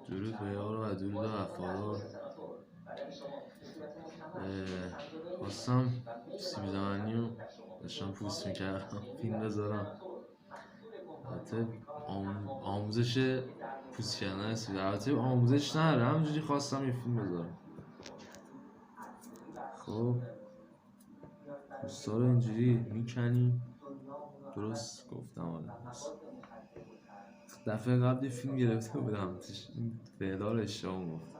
درود به یار و درود وفادار. خواستم سیب زمینی رو داشتم پوست میکردم فیلم بذارم. البته آموزش پوست کردن سیب، البته آموزش نداره، همینجوری خواستم یه فیلم بذارم. خب پوستا رو اینجوری میکنیم. درست گفتم؟ آره. دفعه قبل یه فیلم گرفته بودم این فعلا رو اشتباه گفتم.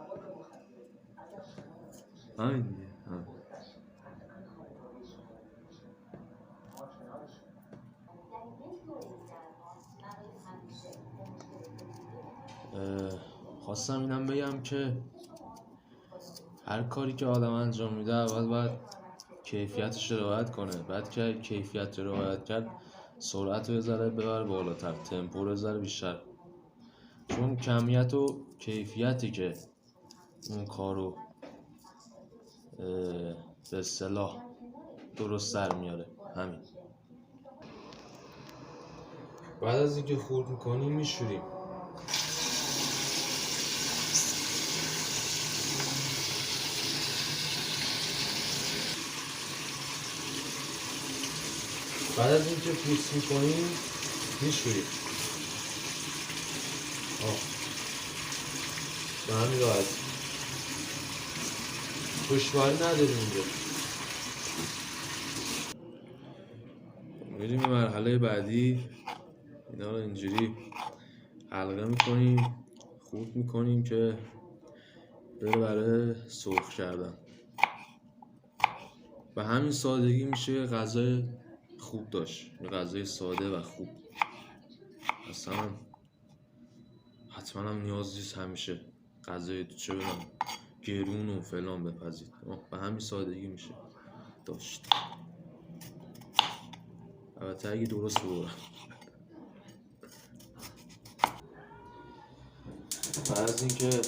همین دیگه. خواستم اینم بگم که هر کاری که آدم انجام میده اول باید کیفیتش رو رعایت کنه. بعد که کیفیت رو رعایت کرد سرعت رو یه ذره ببر بالاتر، تمپو رو یه ذره بیشتر، چون کمیت و کیفیتی که اون کارو به اصطلاح درست در میاره. همین. بعد از اینکه خورد میکنیم میشوریم. بعد از اینکه پوست میکنیم میشوریم. به همین راحتی. دشواری نداریم اینجا. میریم مرحله بعدی. اینا رو اینجوری حلقه میکنیم، خورد میکنیم که بره برای سرخ کردن. به همین سادگی میشه یه غذای خوب داشت، یه غذای ساده و خوب. اصلا حتما هم نیاز نیست همیشه غذای چه بدم گرون و فلان بپزید. به همین سادگی میشه داشت. البته اگه درست بورم. بعد از اینکه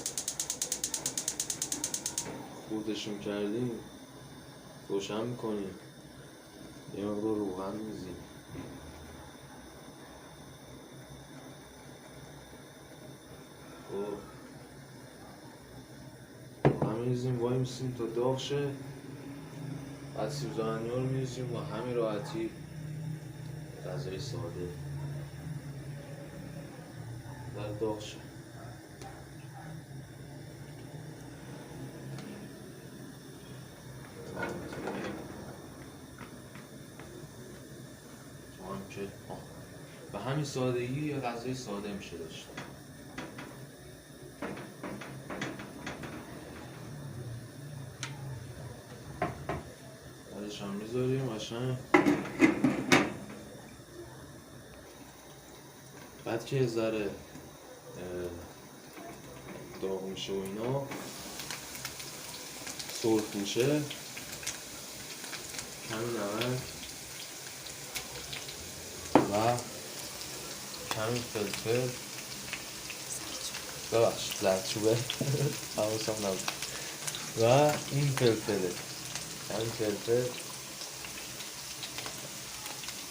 خوردشون کردیم روشن میکنیم، یه مقدار روغن میزیم. روغن میزیم وای میسیم تا داغ شه. بعد سیب زمینی رو میزیم و همین راحتی غذای ساده در داغ شه. به همین سادگی یه غذای ساده میشه داشت. بعدش هم میذاریم قشنگ. بعد که یه ذره داغ میشه و اینا سرخ میشه، کمی نمک و کمی فلفل، ببخشید زردچوبه حواسم نبود، و این فلفله، کمی فلفل.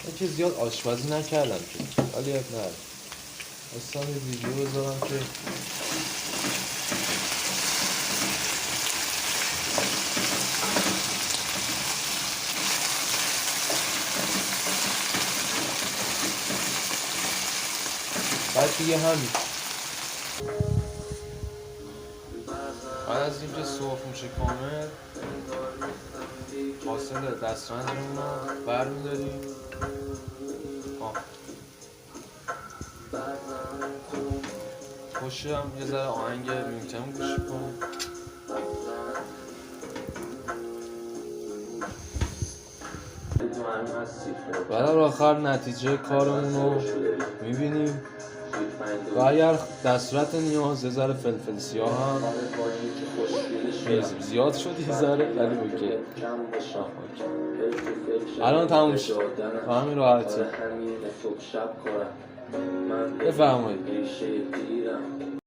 من که زیاد آشپزی نکردم که، ولی اب نداره. اصلا یه ویدیو بذارم که بعد دیگه همین. بعد از اینکه سرخ میشه کامل، حاصل دسترنجمون رو برمیداریم. خوشه هم یه ذره آهنگ میوتم گوش کنیم. بعد آخر نتیجه کارمون رو میبینیم و اگر در صورت نیاز یه ذره فلفل سیاه هم میزیم. زیاد شد یه ذره ولی اوکی. الان تموم شد. همین راحتی. بفرمایید.